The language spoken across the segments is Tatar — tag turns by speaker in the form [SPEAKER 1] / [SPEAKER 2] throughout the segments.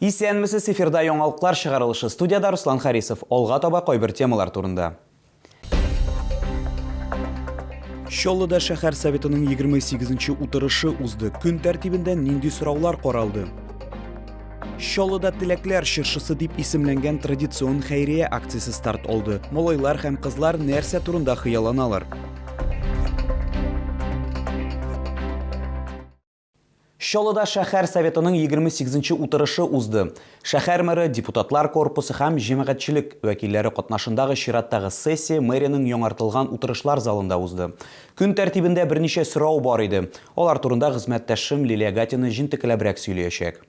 [SPEAKER 1] Исәнмесез эфирда яңалыклар чыгарылышы. Студияда Руслан Харисов. Алга таба кайбер темалар турында. Чаллыда шәһәр советының 28-нче утырышы узды. Көн тәртибендә нинди сораулар каралды? Чаллыда теләкләр чыршысы дип исемләнгән традицион хәйрия акциясе старт алды. Малайлар һәм кызлар нәрсә турында хыялланалар? Чаллыда шәһәр советының 28-нче утырышы узды. Шәһәр мэры, депутатлар корпусы һәм җәмәгатьчелек вәкилләре катнашындагы чираттагы сессия мэрияның яңартылган утырышлар залында узды. Көн тәртибендә берничә сорау бар иде. Алар турында хезмәттәшем Лилия Гатина җентекләбрәк сөйләячәк.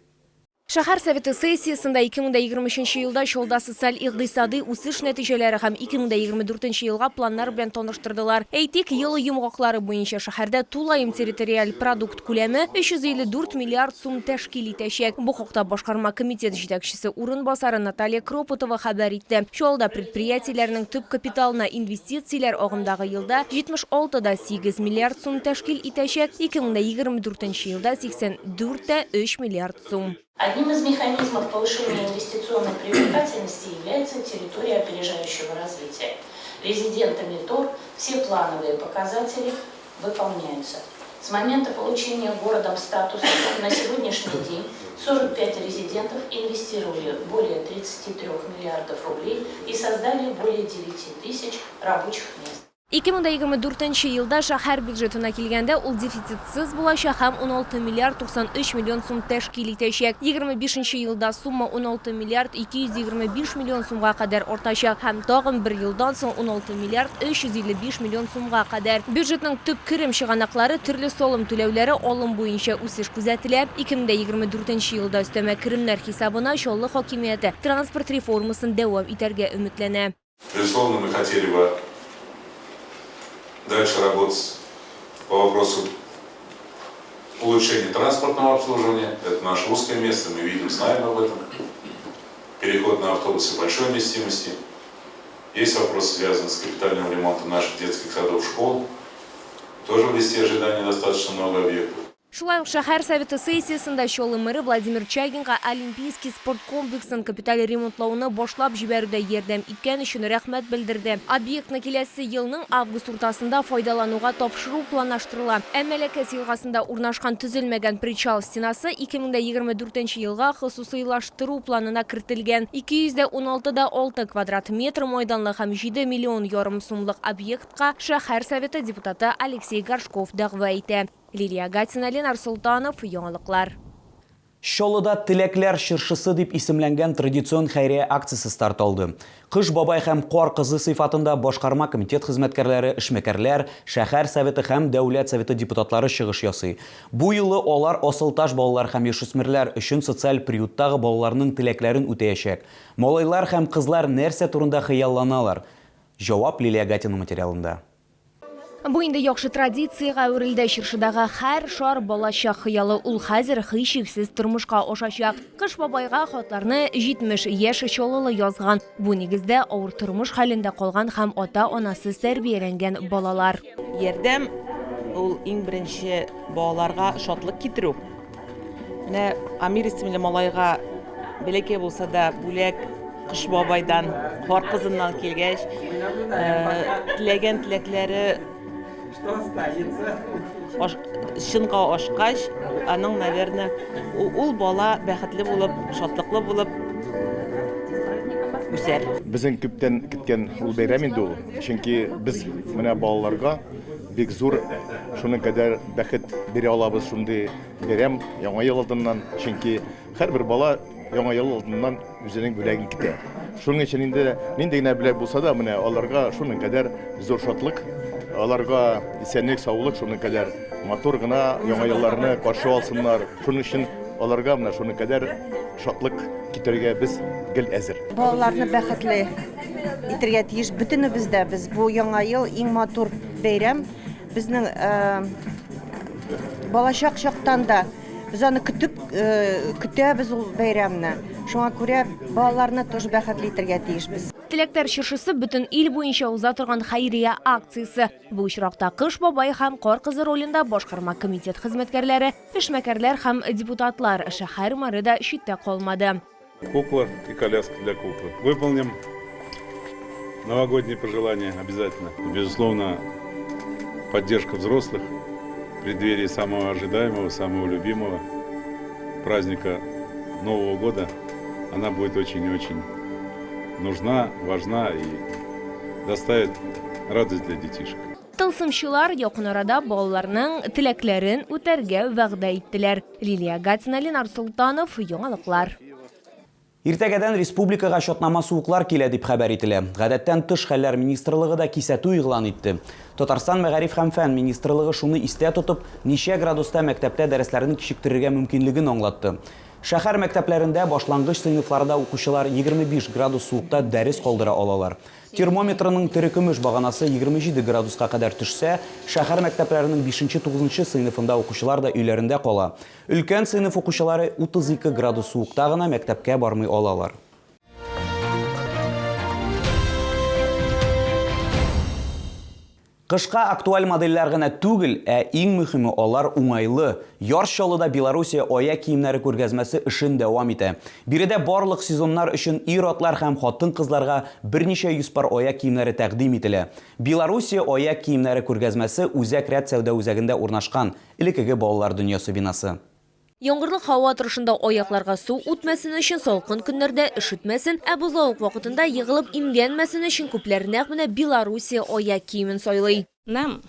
[SPEAKER 2] Шәһәр советы сессиясында 2023 елда Чаллыда социаль-икътисади үсеш нәтиҗәләре һәм 2024 елга планнар белән таныштырдылар. Әйтик, ел йомгаклары буенча шәһәрдә тулаем территориаль продукт күләме 354 миллиард сум тәшкил итәчәк. Бу хакта башкарма комитет җитәкчесе урынбасары Наталья Кропотова хәбәр итте. Чаллыда предприятиеләрнең төп капиталына инвестицияләр агымдагы елда 76,8 миллиард сум тәшкил итәчәк, 2024 елда 84,3 миллиард сум.
[SPEAKER 3] Одним из механизмов повышения инвестиционной привлекательности является территория опережающего развития. Резидентами ТОР все плановые показатели выполняются. С момента получения городом статуса на сегодняшний день 45 резидентов инвестировали более 33 миллиардов рублей и создали более 9 тысяч рабочих мест.
[SPEAKER 2] 2024 елда шәһәр бюджетына килгәндә ул дефицитсыз булачак һәм 16 миллиард 93 миллион сум тәшкил итәчәк. 25 елда сумма 16 миллиард 225 миллион сумга кадәр артачак һәм тагын бер елдан соң 16 миллиард 355 миллион сумга кадәр. Бюджетның төп керем чыганаклары төрле салым түләүләре алым буенча үсеш күзәтелә. 2024 елда өстәмә керемнәр хисабына Чаллы хакимияте транспорт реформасын дәвам итәргә өметләнә.
[SPEAKER 4] Безусловно, мы хотели бы дальше работать по вопросу улучшения транспортного обслуживания. Это наше узкое место, мы видим, знаем об этом. Переход на автобусы большой вместимости. Есть вопросы, связанные с капитальным ремонтом наших детских садов, школ. Тоже в листе ожидания достаточно много объектов.
[SPEAKER 2] Шулай ук шәһәр советы сессиясында Чаллы мэры Владимир Чагинга Олимпийский спорт комплексын капиталь ремонтлауны башлап җибәрүдә ярдәм иткән өчен рәхмәт белдерде. Объектны киләсе елның август уртасында файдалануга тапшыру планлаштырыла. Әмәләкәс елгасында урнашкан төзелмәгән причал стенасы 2024 елга хосусыйлаштыру планына кертелгән. 216,6 квадрат метр майданлы һәм 7 миллион ярым сумлык объектка шәһәр советы депутаты Алексей Горшков дәгъва итә. Лилия Гатина, Ленар Султанов, яңалыклар.
[SPEAKER 1] Чаллыда теләкләр чыршысы дип исемләнгән традицион хәйрия акциясе старт алды. Кыш бабай һәм кар кызы сыйфатында башкарма комитет хезмәткәрләре, эшмәкәрләр, шәһәр советы һәм дәүләт советы депутатлары чыгыш ясый. Бу юлы алар асылташ балалар һәм яшүсмерләр өчен социаль приюттагы балаларның теләкләрен үтәячәк. Малайлар һәм кызлар нәрсә турында хыялланалар? Җавап Лилия Гатина материалында.
[SPEAKER 2] Бу инде яхшы традициягә әверелде. Чыршыдагы һәр шар балачак хыялы ул хәзер һичшиксез тормышка ашачак. Кыш бабайга хатларны 70 яшь чаллылы язган. Бу нигездә авыр тормыш хәлендә калган һәм ата-анасыз тәрбияләнгән балалар.
[SPEAKER 5] Ярдәм ул иң беренче балаларга шатлык китерү. Менә Амир исемле малайга бәләкәй булса да бүләк Кыш бабайдан, кар кызыннан килгәч, теләгән теләкләре шынга ашкач, аның, наверное, ул бала бәхетле булып, шатлыклы булып үсәр.
[SPEAKER 6] Безнең күптән киткән ул бәйрәм инде ул. Чөнки без менә балаларга бик зур шуның кадәр бәхет бирә алабыз шундый бәйрәм яңа ел алдыннан. Чөнки һәрбер бала яңа ел алдыннан үзенең бүләген китә. Шуның өчен инде нинди генә бүләк булса да, менә аларга шуның кадәр зур шатлык, аларга исәнлек, саулык, шуның кадәр матур гына яңа елларны каршы алсыннар. Шуның өчен аларга менә шуның кадәр шатлык китәргә без гел әзер.
[SPEAKER 7] Балаларны бәхетле итәргә тиеш бөтенебез дә. Без бу яңа ел иң матур бәйрәм. Безнең балачак чактан да biz аны көтәбез ул бәйрәмне. Шуңа күрә балаларны тоже бәхетле итәргә тиешбез.
[SPEAKER 2] Тилектер чыршысы бүтін ил буенча уза торган хәйрия акциясы. Бу очракта Кыш бабай һәм Кар кызы ролендә башкарма комитет хезмәткәрләре, эшмәкәрләр һәм депутатлар, шәһәр мэры да читтә калмады.
[SPEAKER 8] Кукла и коляска для куклы. Выполним новогодние пожелания обязательно. Безусловно, поддержка взрослых в преддверии самого ожидаемого, самого любимого праздника Нового года. Она будет очень и очень нужна, важна и доставит радость для детишек.
[SPEAKER 2] Тылсымчылар якын арада балаларның теләкләрен үтәргә вәгъдә иттеләр. Лилия Гатина, Ленар Султанов, яңалыклар.
[SPEAKER 1] Иртәгәдән республикага шатнама суыклар килә дип хәбәр ителә. Гадәттән тыш хәлләр министрлыгы да кисәтү игълан итте. Татарстан мәгариф һәм фән министрлыгы шуны истә тотып, ничә градуста мәктәптә дәресләрен кичектерергә мөмкинлеген аңлатты. Шәһәр мәктәпләрендә башлангыч сыйныфларда укучылар 25 градус суыкта дәрес калдыра алалар. Термометрының терекөмеш баганасы 27 градуска кадәр төшсә, шәһәр мәктәпләренең 5-9 сыйныфында укучылар да өйләрендә кала. Өлкән сыйныф укучылары 32 градус суыкта гына мәктәпкә бармый алалар. Кышка актуаль модельләр генә түгел, иң мөһиме алар уңайлы. Яршалыда Белоруссия аяк киемнәре күргәзмәсе эшен дәвам итә. Биредә барлык сезоннар өчен ир-атлар һәм хатын-кызларга берничә йөз пар аяк киемнәре тәкъдим ителә. Белоруссия аяк киемнәре күргәзмәсе Үзәк рәт сәүдә үзәгендә урнашкан элекеге балалар дөньясы бинасы.
[SPEAKER 2] Яңгырлык һава торышында аякларга су үтмәсен өчен салкын көннәрдә өшетмәсен, ә бозлавык вакытында егылып имгәнмәсен өчен күпләр нәкъ менә Белоруссия аяк киемен сайлый.
[SPEAKER 9] Нам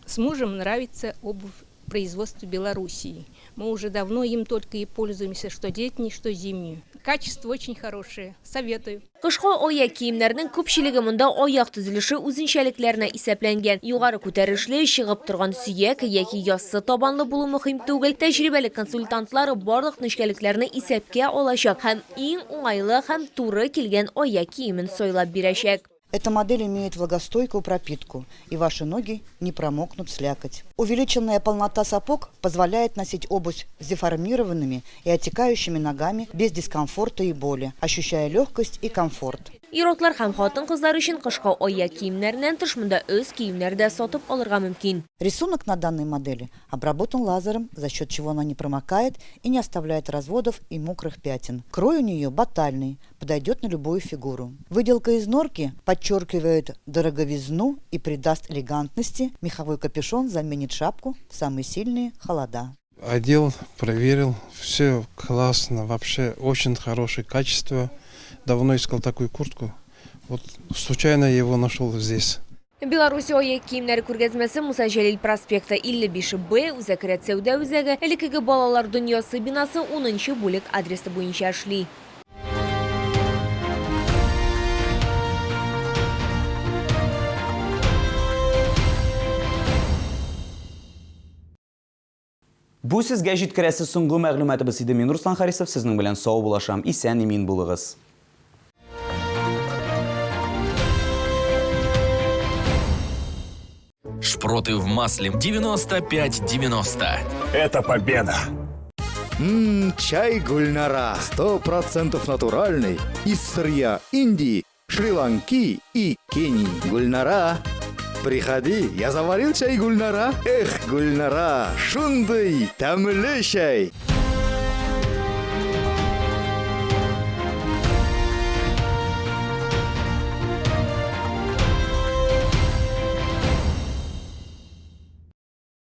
[SPEAKER 9] с мужем нравится обувь производства Белоруссии. Мы уже давно им только и пользуемся, что летней, что зимнюю. Качество очень хорошее. Советую.
[SPEAKER 2] Кышка аяк киемнәрнең күпчелеге монда аяк төзелеше үзенчәлекләренә исәпләнгән. Югары күтәрешле, чыгып торган сөяк яки яссы табанлы булу мөһим түгел. Тәҗрибәле консультантлар барлык нечкәлекләрне исәпкә алачак һәм иң уңайлы һәм туры килгән аяк киемен сайлап бирәчәк.
[SPEAKER 10] Эта модель имеет влагостойкую пропитку, и ваши ноги не промокнут в слякоть. Увеличенная полнота сапог позволяет носить обувь с деформированными и отекающими ногами без дискомфорта и боли, ощущая легкость и комфорт.
[SPEAKER 2] Ир-атлар һәм хатын-кызлар өчен кышка аяк киемнәреннән тыш монда өз киемнәр дә сатып алырга мөмкин.
[SPEAKER 10] Рисунок на данной модели обработан лазером, за счет чего она не промокает и не оставляет разводов и мокрых пятен. Крой у нее батальный, подойдет на любую фигуру. Выделка из норки подчеркивает дороговизну и придаст элегантности. Меховой капюшон заменит шапку в самые сильные холода.
[SPEAKER 11] Одел, проверил, все классно, вообще очень хорошее качество. Давно искал такую куртку, вот случайно его нашел здесь.
[SPEAKER 2] Белоруссия аяк киемнәре күргәзмәсе Муса Җәлил проспекты 55Б, Үзәк рәт сәүдә үзәге, элекеге балалар дөньясы бинасы 10-нчы бүлек адресы буенча эшли.
[SPEAKER 1] Бу сезгә җиткерәсе соңгы мәгълүматыбыз иде. Мин Руслан Харисов, сезнең белән сау булашам. Исән имин булыгыз.
[SPEAKER 12] Шпроты в масле 95-90.
[SPEAKER 13] Это победа!
[SPEAKER 14] Чай Гульнара 100% натуральный из сырья Индии, Шри-Ланки и Кении. Гульнара, приходи, я заварил чай Гульнара. Эх, Гульнара, шундый, тәмле чай.